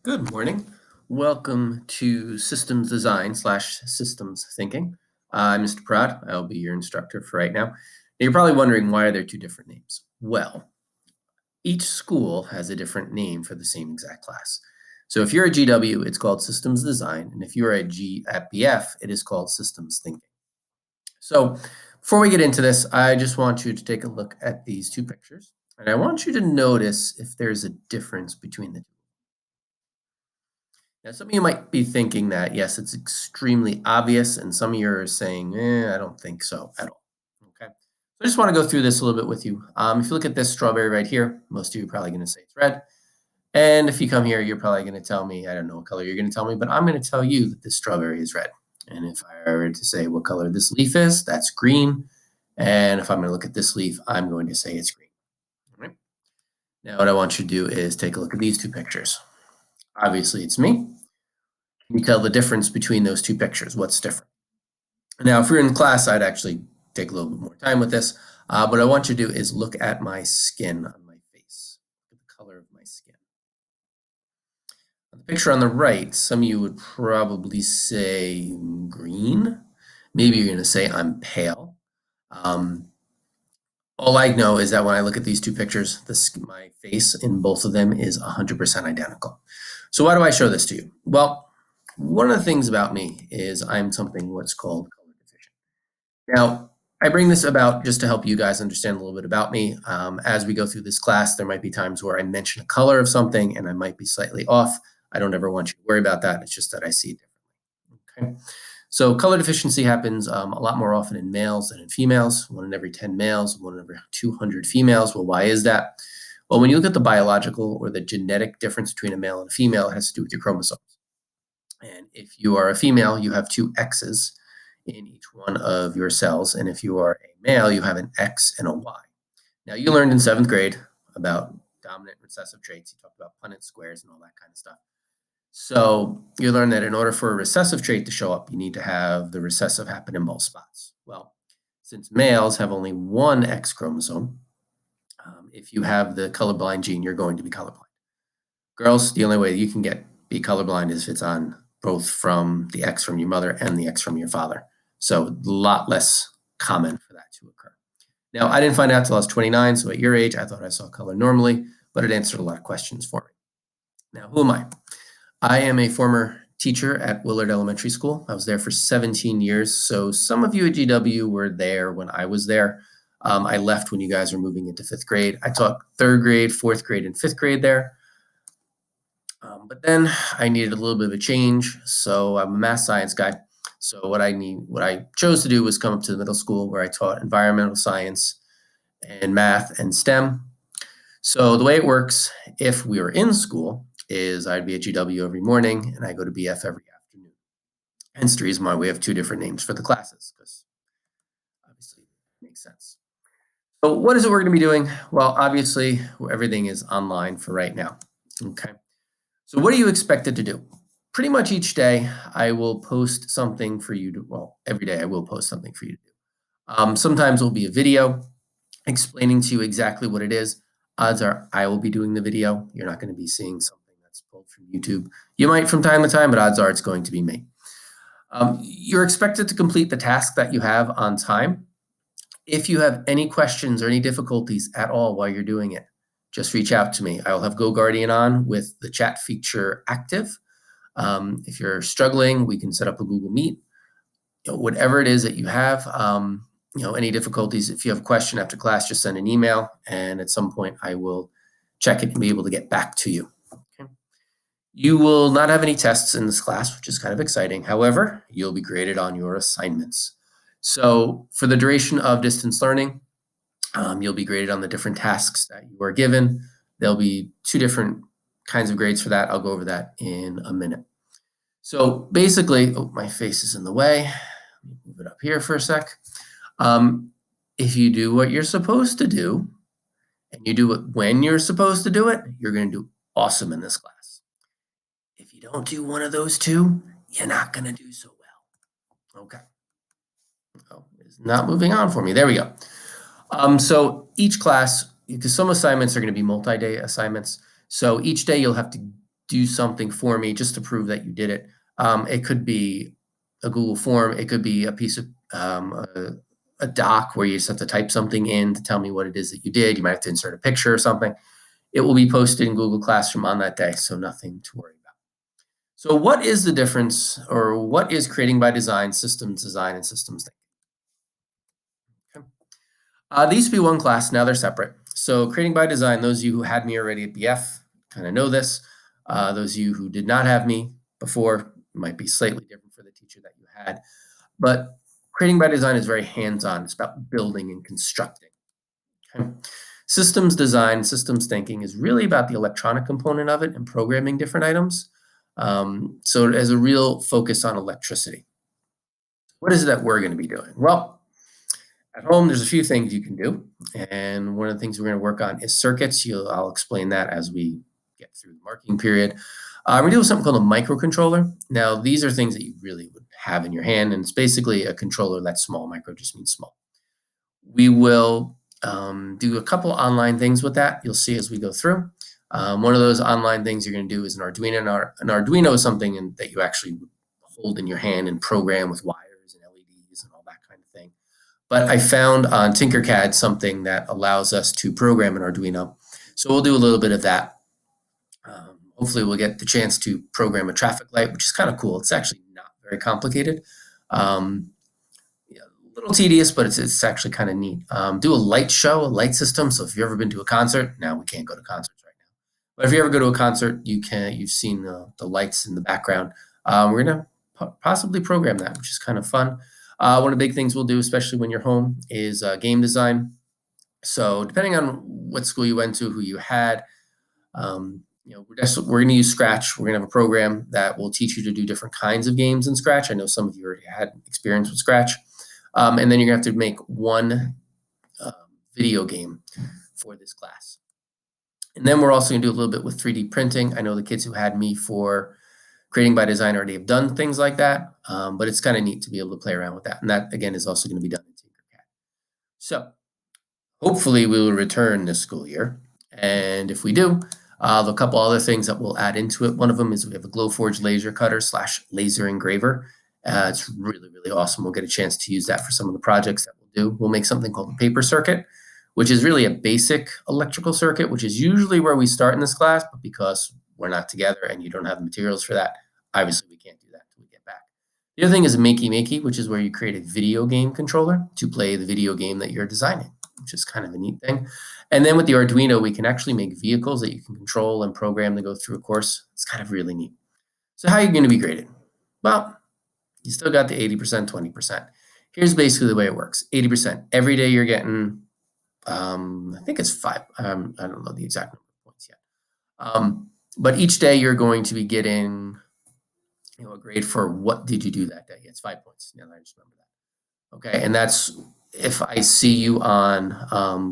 Good morning. Welcome to Systems Design slash Systems Thinking. I'm Mr. Prad. I'll be your instructor for right now. Now, you're probably wondering why are there two different names? Well, each school has a different name for the same exact class. So if you're a GW, it's called Systems Design, and if you're at BF, it is called Systems Thinking. So before we get into this, I just want you to take a look at these two pictures, and I want you to notice if there's a difference between the two. Now, some of you might be thinking that, yes, it's extremely obvious, and some of you are saying, I don't think so at all. Okay. So I just want to go through this a little bit with you. If you look at this strawberry right here, most of you are probably going to say it's red. And if you come here, you're probably going to tell me, I don't know what color you're going to tell me, but I'm going to tell you that this strawberry is red. And if I were to say what color this leaf is, that's green. And if I'm going to look at this leaf, I'm going to say it's green. All right. Now, what I want you to do is take a look at these two pictures. Obviously, it's me. Can you tell the difference between those two pictures? What's different? Now, if you're in class, I'd actually take a little bit more time with this. What I want you to do is look at my skin on my face, the color of my skin. The picture on the right, some of you would probably say green. Maybe you're going to say I'm pale. Um, all I know is that when I look at these two pictures, my face in both of them is 100% identical. So why do I show this to you? Well, one of the things about me is I'm something what's called color deficient. Now, I bring this about just to help you guys understand a little bit about me. As we go through this class, there might be times where I mention a color of something and I might be slightly off. I don't ever want you to worry about that. It's just that I see it differently. Okay. So color deficiency happens a lot more often in males than in females. 1 in every 10 males, 1 in every 200 females. Well, why is that? Well, when you look at the biological or the genetic difference between a male and a female, it has to do with your chromosomes. And if you are a female, you have two X's in each one of your cells. And if you are a male, you have an X and a Y. Now, you learned in 7th grade about dominant and recessive traits. You talked about Punnett squares and all that kind of stuff. So you learn that in order for a recessive trait to show up, you need to have the recessive happen in both spots. Well, since males have only one X chromosome, if you have the colorblind gene, you're going to be colorblind. Girls, the only way you can be colorblind is if it's on both from the X from your mother and the X from your father. So a lot less common for that to occur. Now, I didn't find out till I was 29, so at your age, I thought I saw color normally, but it answered a lot of questions for me. Now, who am I? I am a former teacher at Willard Elementary School. I was there for 17 years. So some of you at GW were there when I was there. I left when you guys were moving into 5th grade. I taught 3rd grade, 4th grade, and 5th grade there. But then I needed a little bit of a change. So I'm a math science guy. So what I chose to do was come up to the middle school where I taught environmental science and math and STEM. So the way it works, if we were in school, is I'd be at GW every morning and I go to BF every afternoon. Hence the reason why we have two different names for the classes, because obviously it makes sense. So what is it we're going to be doing? Well, obviously everything is online for right now. Okay. So what are you expected to do? Pretty much each day I will post something for you to, well, every day I will post something for you to do. Sometimes it'll be a video explaining to you exactly what it is. Odds are I will be doing the video. You're not going to be seeing something that's pulled from YouTube. You might from time to time, but odds are it's going to be me. You're expected to complete the task that you have on time. If you have any questions or any difficulties at all while you're doing it, just reach out to me. I will have GoGuardian on with the chat feature active. If you're struggling, we can set up a Google Meet. Whatever it is that you have, any difficulties, if you have a question after class, just send an email, and at some point I will check it and be able to get back to you. Okay. You will not have any tests in this class, which is kind of exciting. However, you'll be graded on your assignments. So for the duration of distance learning, you'll be graded on the different tasks that you are given. There'll be 2 different kinds of grades for that. I'll go over that in a minute. So basically, my face is in the way. Let me move it up here for a sec. If you do what you're supposed to do, and you do it when you're supposed to do it, you're going to do awesome in this class. If you don't do one of those two, you're not going to do so well. Okay. Oh, it's not moving on for me. There we go. So each class, because some assignments are going to be multi-day assignments. So each day you'll have to do something for me just to prove that you did it. It could be a Google form. It could be a piece of a doc where you just have to type something in to tell me what it is that you did. You might have to insert a picture or something. It will be posted in Google Classroom on that day, so nothing to worry about. So what is the difference, or what is creating by design, systems design, and systems thinking? Okay. These used to be one class, now they're separate. So creating by design, those of you who had me already at BF kind of know this. Those of you who did not have me before might be slightly different for the teacher that you had. But creating by design is very hands-on. It's about building and constructing. Okay. Systems design, systems thinking is really about the electronic component of it and programming different items. So it has a real focus on electricity. What is it that we're going to be doing? Well, at home, there's a few things you can do. And one of the things we're going to work on is circuits. I'll explain that as we get through the marking period. We're doing something called a microcontroller. Now, these are things that you really would have in your hand, and it's basically a controller that's small. Micro just means small. We will do a couple online things with that. You'll see as we go through. One of those online things you're going to do is an Arduino. An Arduino is something that you actually hold in your hand and program with wires and LEDs and all that kind of thing. But I found on Tinkercad something that allows us to program an Arduino. So we'll do a little bit of that. Hopefully we'll get the chance to program a traffic light, which is kind of cool. It's actually not very complicated. A little tedious, but it's actually kind of neat. Do a light show, a light system. So if you've ever been to a concert, now we can't go to concerts right now. But if you ever go to a concert, you've seen the lights in the background. We're gonna possibly program that, which is kind of fun. One of the big things we'll do, especially when you're home, is game design. So depending on what school you went to, who you had, we're going to use Scratch. We're going to have a program that will teach you to do different kinds of games in Scratch. I know some of you already had experience with Scratch. And then you're going to have to make one video game for this class. And then we're also going to do a little bit with 3D printing. I know the kids who had me for creating by design already have done things like that, but it's kind of neat to be able to play around with that. And that, again, is also going to be done in Tinkercad. So hopefully we will return this school year. And if we do, a couple other things that we'll add into it. One of them is we have a Glowforge laser cutter / laser engraver. It's really, really awesome. We'll get a chance to use that for some of the projects that we'll do. We'll make something called a paper circuit, which is really a basic electrical circuit, which is usually where we start in this class, but because we're not together and you don't have the materials for that, obviously we can't do that until we get back. The other thing is Makey Makey, which is where you create a video game controller to play the video game that you're designing, which is kind of a neat thing. And then with the Arduino, we can actually make vehicles that you can control and program to go through a course. It's kind of really neat. So how are you going to be graded? Well, you still got the 80%, 20%. Here's basically the way it works. 80%. Every day you're getting, I think it's 5. I don't know the exact number of points yet. But each day you're going to be getting a grade for what did you do that day. It's 5 points. Yeah, I just remember that. Okay, and that's if I see you on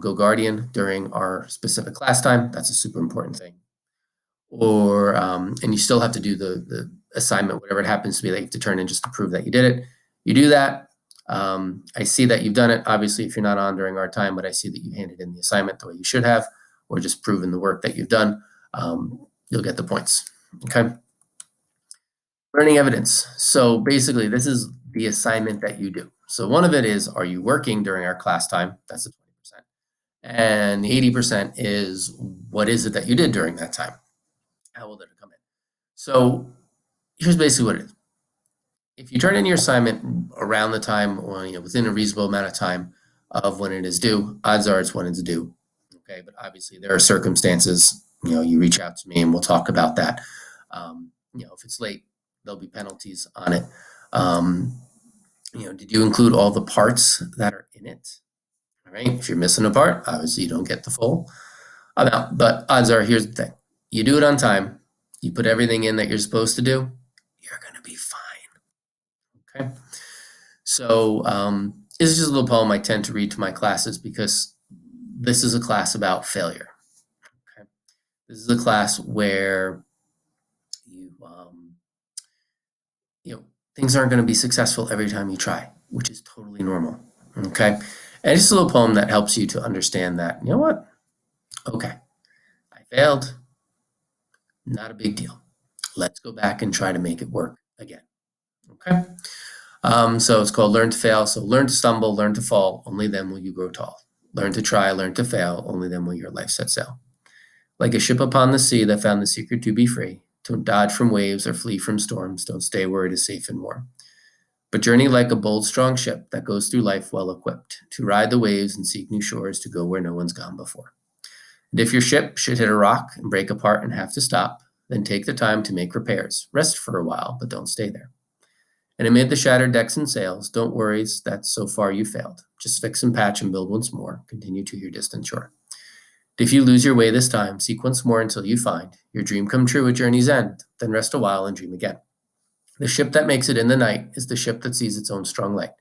GoGuardian during our specific class time. That's a super important thing. Or and you still have to do the assignment, whatever it happens to be that you have to turn in just to prove that you did it. You do that. I see that you've done it. Obviously, if you're not on during our time, but I see that you handed in the assignment the way you should have, or just proven the work that you've done, you'll get the points. Okay. Learning evidence. So basically, this is the assignment that you do. So one of it is, are you working during our class time? That's the 20%. And the 80% is, what is it that you did during that time? How will it come in? So here's basically what it is. If you turn in your assignment around the time, or within a reasonable amount of time of when it is due, odds are it's when it's due. Okay, but obviously there are circumstances. You reach out to me and we'll talk about that. If it's late, there'll be penalties on it. Did you include all the parts that are in it? All right. If you're missing a part, obviously you don't get the full amount. But odds are, here's the thing: you do it on time. You put everything in that you're supposed to do. You're gonna be fine. Okay. So this is just a little poem I tend to read to my classes because this is a class about failure. Okay. This is a class where things aren't going to be successful every time you try, which is totally normal. Okay. And it's just a little poem that helps you to understand that, what? Okay. I failed. Not a big deal. Let's go back and try to make it work again. Okay? So it's called learn to fail. So learn to stumble, learn to fall, only then will you grow tall. Learn to try, learn to fail, only then will your life set sail. Like a ship upon the sea that found the secret to be free. Don't dodge from waves or flee from storms. Don't stay where it is safe and warm. But journey like a bold, strong ship that goes through life well equipped to ride the waves and seek new shores to go where no one's gone before. And if your ship should hit a rock and break apart and have to stop, then take the time to make repairs. Rest for a while, but don't stay there. And amid the shattered decks and sails, don't worry that so far you failed. Just fix and patch and build once more. Continue to your distant shore. If you lose your way this time, seek once more until you find your dream come true at journey's end. Then rest a while and dream again. The ship that makes it in the night is the ship that sees its own strong light.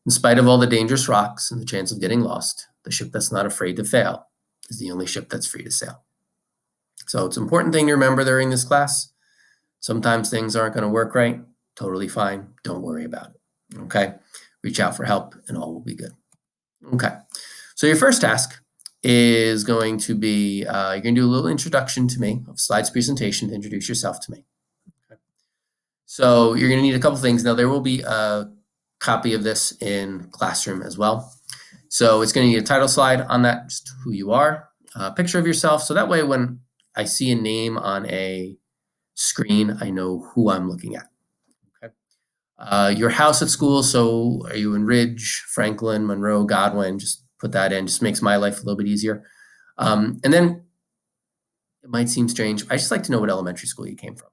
In spite of all the dangerous rocks and the chance of getting lost, the ship that's not afraid to fail is the only ship that's free to sail. So it's an important thing to remember during this class. Sometimes things aren't going to work right. Totally fine. Don't worry about it. Okay? Reach out for help and all will be good. Okay. So your first task is going to be, you're going to do a little introduction to me, of slides presentation to introduce yourself to me. Okay. So you're going to need a couple things. Now there will be a copy of this in Classroom as well. So it's going to need a title slide on that, just who you are, a picture of yourself. So that way when I see a name on a screen, I know who I'm looking at. Okay. Your house at school, so are you in Ridge, Franklin, Monroe, Godwin? Just put that in, just makes my life a little bit easier. And then it might seem strange, I just like to know what elementary school you came from.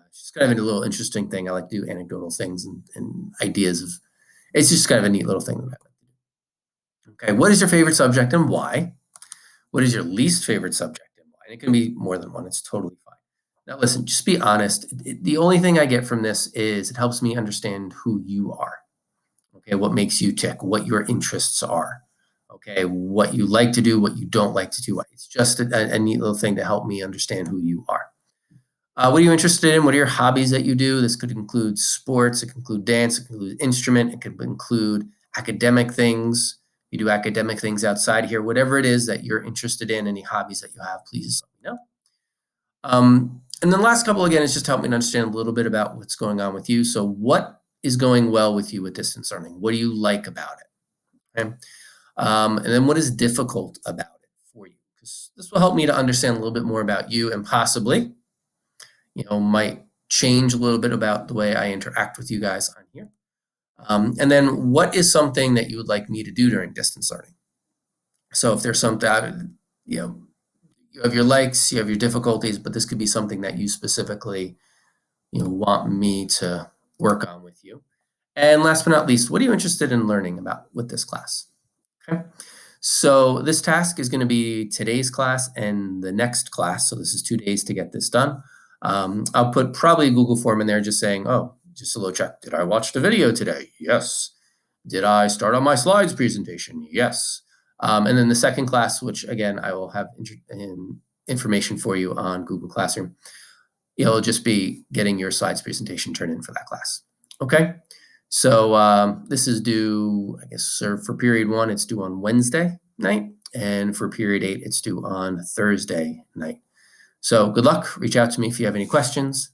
It's just kind of a little interesting thing. I like to do anecdotal things and ideas of, it's just kind of a neat little thing that I like to do. Okay, what is your favorite subject and why? What is your least favorite subject and why? And it can be more than one, it's totally fine. Now listen, just be honest. The only thing I get from this is it helps me understand who you are. Okay, what makes you tick, what your interests are. Okay, what you like to do, what you don't like to do. It's just a neat little thing to help me understand who you are. What are you interested in? What are your hobbies that you do? This could include sports, it could include dance, it could include instrument, it could include academic things. You do academic things outside here, whatever it is that you're interested in, any hobbies that you have, please let me know. And then the last couple, again, is just help me understand a little bit about what's going on with you. So what is going well with you with distance learning? What do you like about it? Okay. And then what is difficult about it for you? Because this will help me to understand a little bit more about you and possibly, might change a little bit about the way I interact with you guys on here. And then what is something that you would like me to do during distance learning? So if there's something, you have your likes, you have your difficulties, but this could be something that you specifically, want me to work on with you. And last but not least, what are you interested in learning about with this class? Okay. So this task is going to be today's class and the next class. So this is 2 days to get this done. I'll put probably a Google form in there just saying, oh, just a little check. Did I watch the video today? Yes. Did I start on my slides presentation? Yes. And then the second class, which again, I will have information for you on Google Classroom. It'll just be getting your slides presentation turned in for that class. Okay. So this is due, I guess, for period 1, it's due on Wednesday night. And for period 8, it's due on Thursday night. So good luck. Reach out to me if you have any questions.